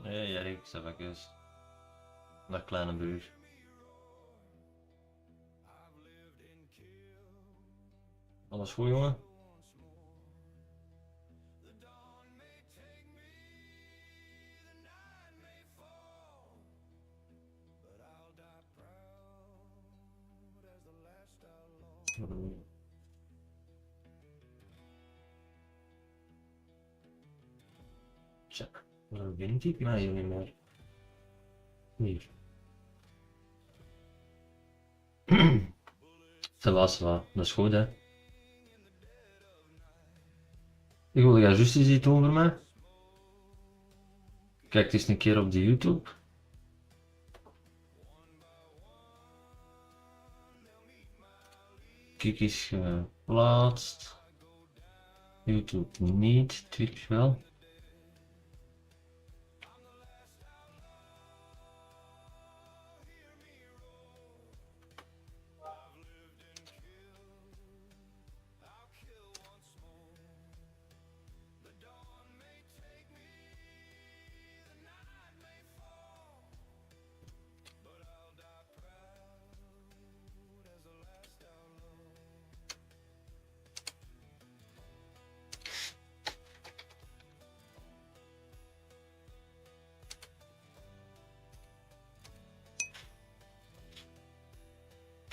Nee, Erik, zeg ik eens. Dat kleine broer. Alles goed, jongen? Tja, dan vind ik mij niet meer. Hier. Dat was wat, dat is goed, hè. Ik wilde jij juist iets doen voor mij? Kijk eens een keer op de YouTube. Kijk eens geplaatst. YouTube niet, Twitch wel.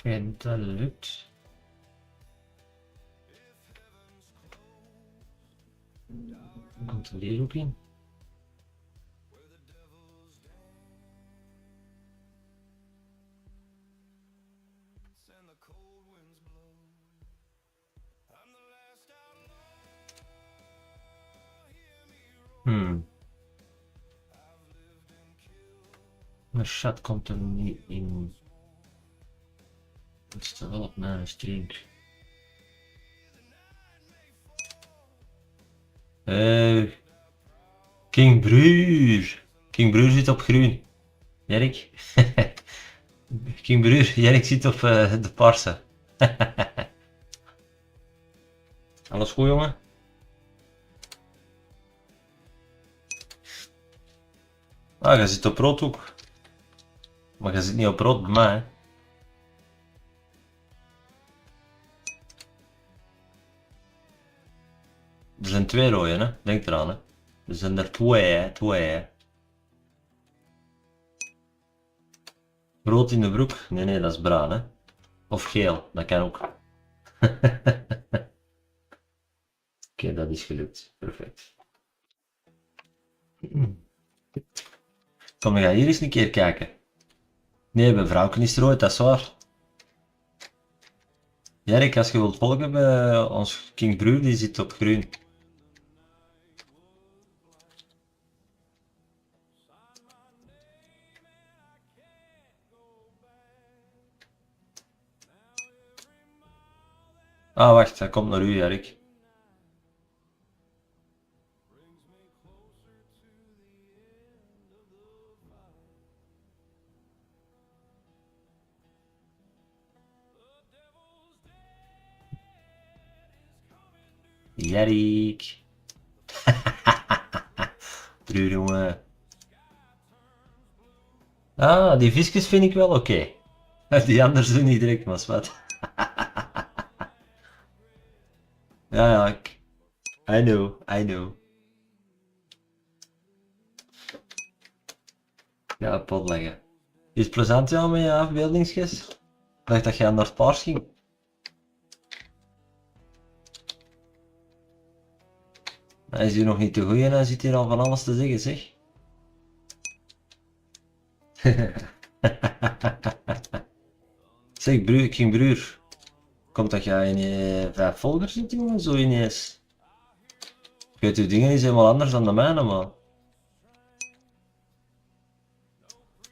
En dat lukt. Komt er hier ook in? Mijn chat komt er niet in. Dat staat wel op mijn stream. King Bruur. King Bruur zit op groen. Jerk. King Bruur, Jerk zit op de paarse. Alles goed, jongen? Ah, je zit op rood ook. Maar je zit niet op rood bij mij, hè. Er zijn twee rode, hè? Denk eraan, hè? Er zijn er twee, hè? Twee, hè? Rood in de broek? Nee, nee, dat is bruin, hè? Of geel, dat kan ook. Oké, dat is gelukt. Perfect. Kom, we gaan hier eens een keer kijken. Nee, mijn vrouwken is rood, dat is waar. Jerk, als je wilt volgen bij ons King Broer, die zit op groen. Ah, wacht, hij komt naar u, Jerk. Jerk. Broer, jongen. Ah, die visjes vind ik wel oké. Die anders doen niet direct, maar wat. Ja, ja, I know, I know. Ja, pot leggen. Is het plezant, ja, met je afbeeldingsjes? Ik dacht dat jij naar het paars ging. Hij is hier nog niet te goed en hij zit hier al van alles te zeggen, zeg. Zeg, King Bruur. Komt dat jij in je 5 volgers zit, jongen? Zo ineens. Ik weet, uw dingen is helemaal anders dan de mijne, man.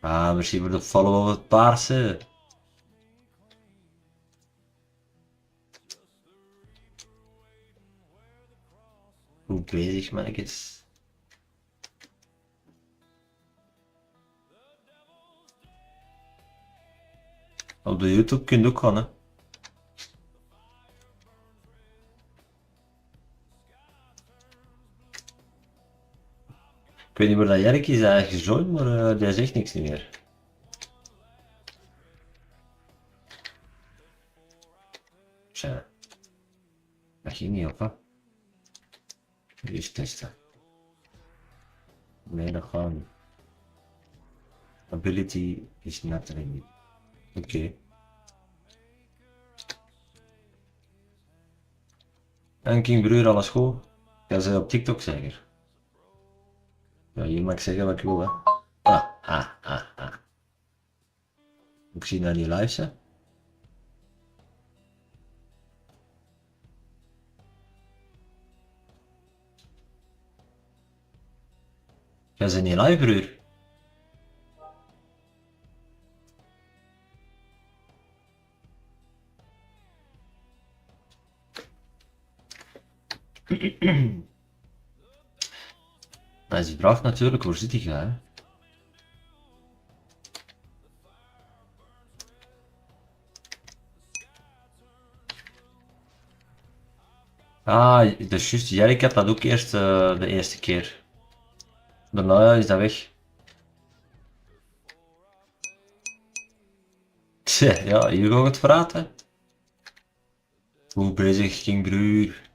Ah, misschien wordt het follow op het paarse. Goed bezig, mannetjes. Op de YouTube kun je ook gaan, hè. Ik weet niet waar dat Jerk is eigenlijk gejoind, maar die zegt niks niet meer. Tja. Dat ging niet op, hè. Eerst testen. Nee, dat gaat niet. Ability is net erin niet. Oké. En King Broer, alles goed? Ja, ze op TikTok zeker. Ja, hier mag ik zeggen wat ik wil, hè. Ik zie naar die lives, hè. Jij bent niet live, broer. Hij is braaf natuurlijk, waar zit hij, hè? Ah, dat is juist. Jerk had dat ook eerst de eerste keer. Daarna is dat weg. Tja, ja, hier ga ik het verraten. Hoe bezig, King Broer?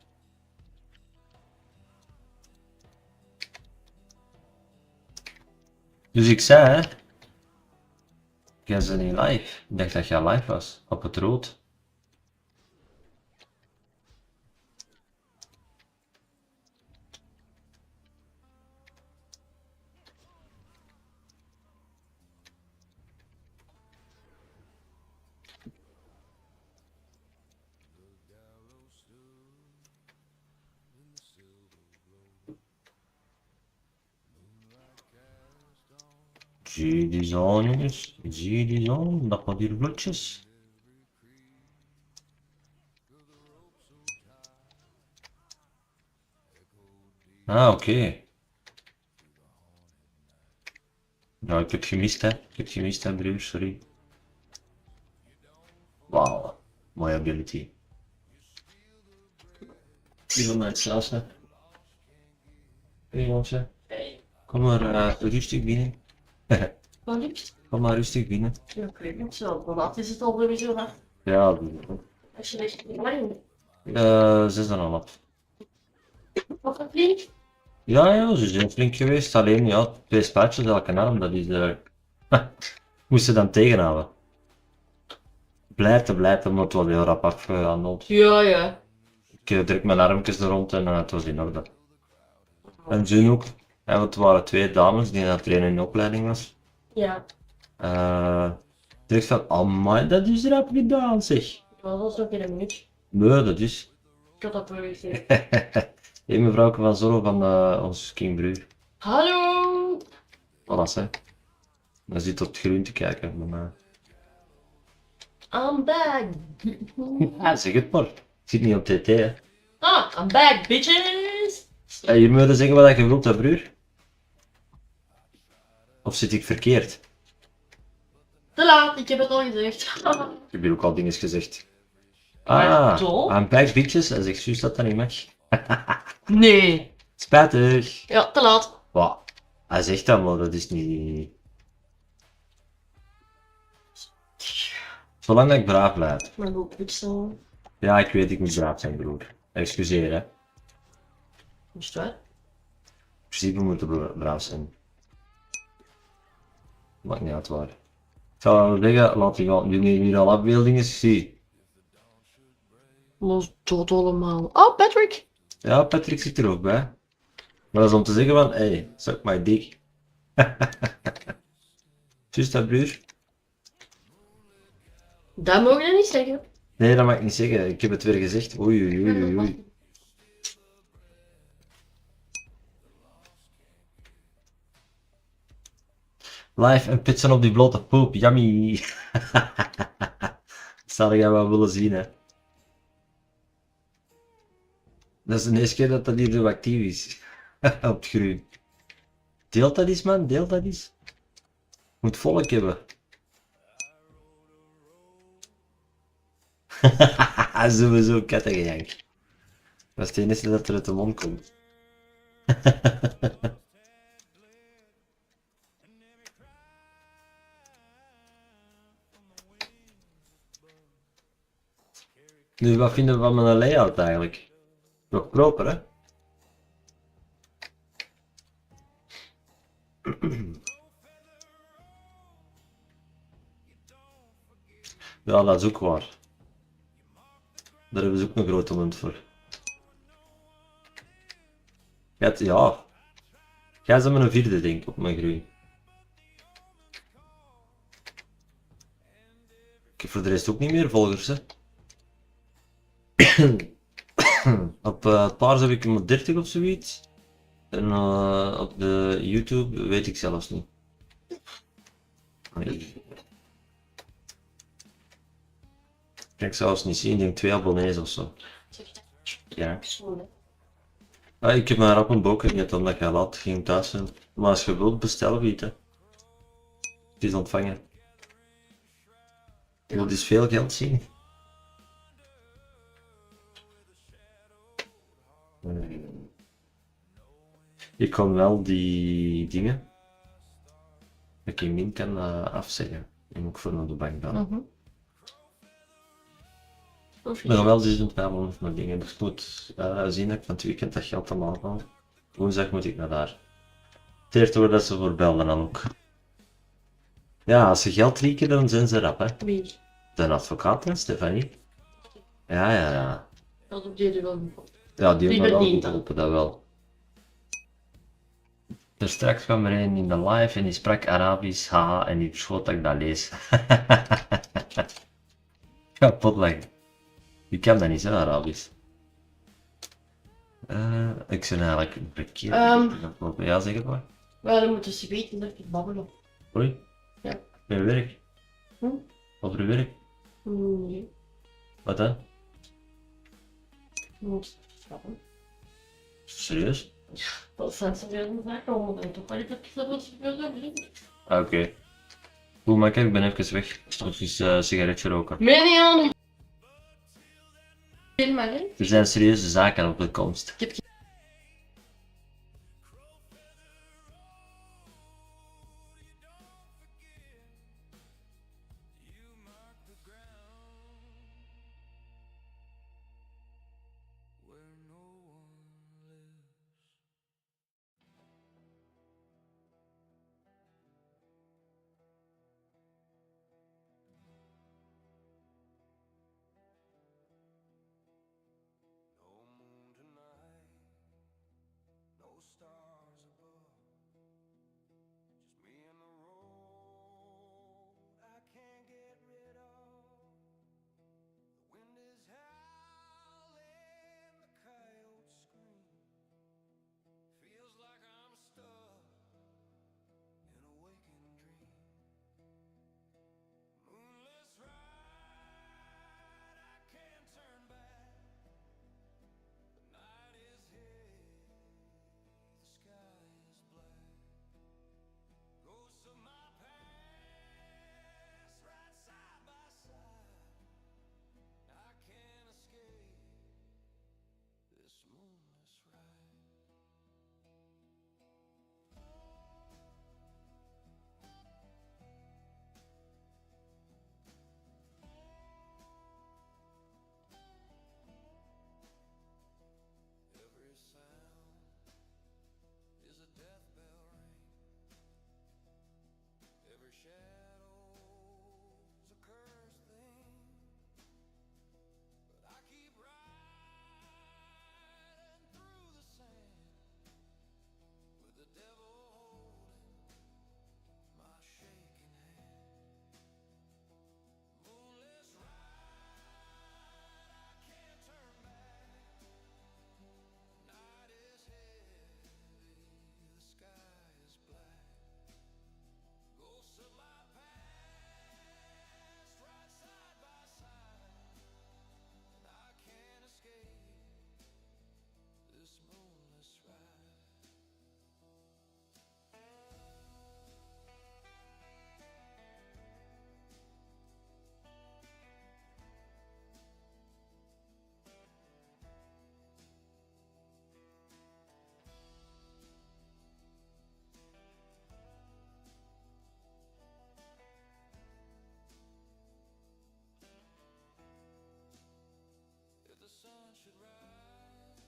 Dus ik zei, hè. Jij bent niet live. Ik dacht dat jij live was. Op het rood. Zie die zon, jongens. Zie die zon. Dat gaat hier vlotjes. Ah, oké. Nou, ik heb het gemist, hè. Ik heb het gemist, hè, broer. Sorry. Wauw. Mooie ability. Die van mij zelfs, hè. Hey, jongetje. Hey, Kom maar rustig binnen. wat liefst? Kom maar rustig binnen. Ja, ik weet niet zo. Hoe laat is het al sowieso nog? Ja, doe het. Als je echt niet lang. 6,5. Wat een flink? Ja, ja, ze zijn flink geweest. Alleen, ja, 2 spuitjes elke arm. Dat is... moest ze dan tegenhouden. Blijft, omdat het wel heel rap afgehandeld. Ja, ja. Ik druk mijn armpjes er rond en het was in orde. En Jun ook. En het waren 2 dames die aan het trainen in opleiding was. Ja. Direct van, amai, dat is rap gedaan, zeg. Ja, dat was nog in een minuut. Nee, dat is. Ik had dat wel gezien. Hey, mevrouw van Zorro van ons King Broer. Hallo! Voilà, hè. Dan zit op het groen te kijken. Maar, I'm back! ja, zeg het maar. Ik zit niet op TT, hè. Ah, I'm back, bitches! Hey, hier moet je zeggen wat je wilt, hè, broer? Of zit ik verkeerd? Te laat, ik heb het al gezegd. Ik heb hier ook al dingen gezegd. Maar toch? I'm back, bitches. Hij zegt juist dat dat niet mag. Nee. Spijtig. Ja, te laat. Wat? Hij zegt dat, maar dat is niet... Zolang dat ik braaf blijf. Maar goed, goed zo. Ja, ik weet, ik moet braaf zijn, broer. Excuseer, hè. Is het waar? In principe moeten we braaf zijn. Maakt niet uit waar. Ik zou zeggen, laat die gaan. Nu hier al afbeeldingen zie. Los dood allemaal. Oh, Patrick! Ja, Patrick zit er ook bij. Maar dat is om te zeggen van, hey, suck my dick. Juist dat, broer? Dat mogen we niet zeggen. Nee, dat mag ik niet zeggen. Ik heb het weer gezegd. Oei, oei, oei, oei, oei. Live en pitsen op die blote poep, yummy. Dat zou jij wel willen zien, hè. Dat is de eerste keer dat dat hier zo actief is. Op het groen. Deelt dat eens, man, deel dat eens. Moet volk hebben. Sowieso kattengejank. Dat is het enige dat er uit de mond komt. Dus wat vinden we van mijn layout eigenlijk? Nog proper, hè? Ja, dat is ook waar. Daar hebben ze ook een grote mond voor. Ja. Jij bent een vierde, denk ik, op mijn groei. Ik heb voor de rest ook niet meer volgers, hè. Op het paars heb ik maar 30 of zoiets. En op de YouTube weet ik zelfs niet. Nee. Kan ik zelfs niet zien, ik denk 2 abonnees of zo. Ja. Ik heb mijn rap een boek niet omdat ik laat ging thuis zijn. Maar als je wilt, bestel iets, hè. Het is ontvangen. Je wilt dus veel geld zien. Ik kan wel die dingen dat ik in min kan afzeggen. Die moet ik voor naar de bank gaan. Maar wel 1500 naar dingen, dus ik moet zien dat ik van het weekend dat geld allemaal haal. Woensdag moet ik naar daar. Het eerste wordt dat ze voor belden dan ook. Ja, als ze geld lieken, dan zijn ze rap, hè. Wie? De advocaat, hè, Stefanie. Ja. Dat op die wel niet. Ja, die Die heeft me wel bedient geholpen, dat wel. Dus straks kwam er een in de live en die sprak Arabisch, haha, en die verschoot dat ik dat lees. Kapot lachen. Ik kan dat niet, hè, Arabisch. Ik ben eigenlijk een verkeerd. Ja, zeg het maar. Wel, dan moeten ze weten dat ik babbelen. Hoi? Ja. Bij je werk? Hm? Over je werk? Nee. Wat dan? Moet snappen. Serieus? Dat zijn serieuze zaken, want ik toch wel dat ik dat wel serieus heb. Oké. Goed, maar kijk, ik ben even weg. Even sigaretje roken. Meen niet aan. Maar hè? Er zijn serieuze zaken op de komst. Ik heb should rise,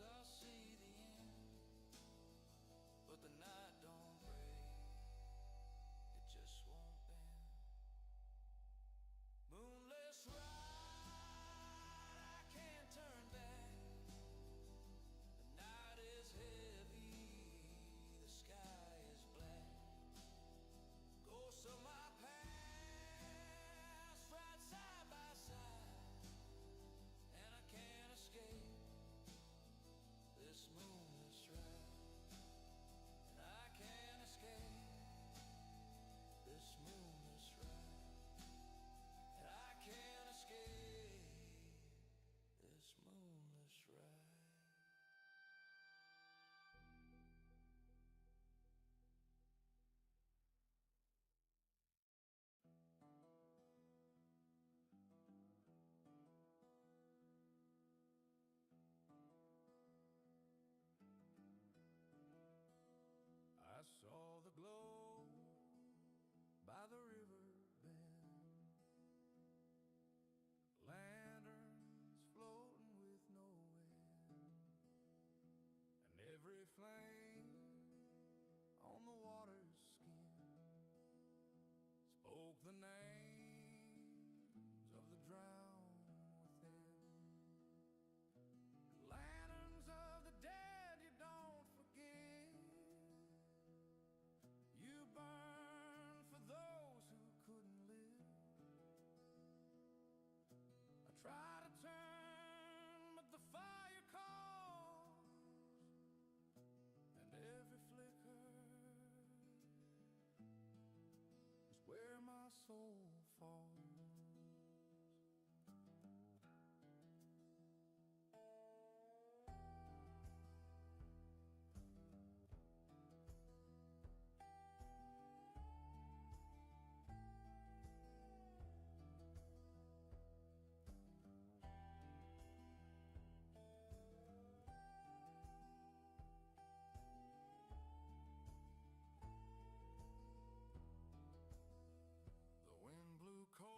I'll see the end. But the night don't break, it just won't bend. Moonless ride, I can't turn back. The night is heavy, the sky is black. Ghosts of my past ride side by side, and I can't escape this moonless ride. And I can't escape this moonless ride. And I can't escape this moonless ride. I saw the glow by the river bend, lanterns floating with no end, and every flame on the water's skin spoke the names of the drowned within. And lanterns of the dead you don't forget, you burn for those who couldn't live. I try to turn, but the fire calls, and every flicker is where my soul falls. The wind blew cold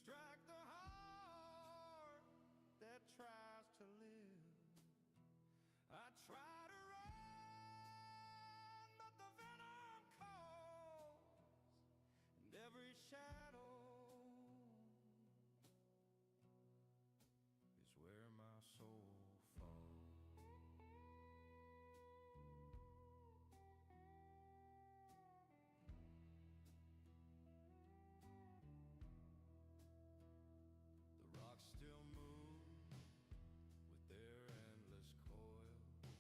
strike the heart that tries to live. I try to run, but the venom calls, and every shadow is where my soul falls. The rocks still move with their endless coils.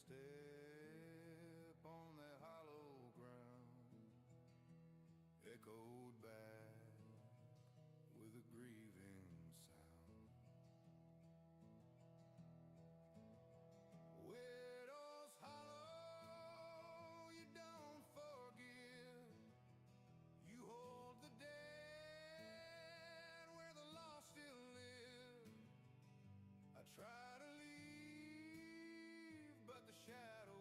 step on that hollow ground echoed back with a grieving sound. Widows hollow, you don't forgive. You hold the dead where the lost still live. I try to leave, but the shadow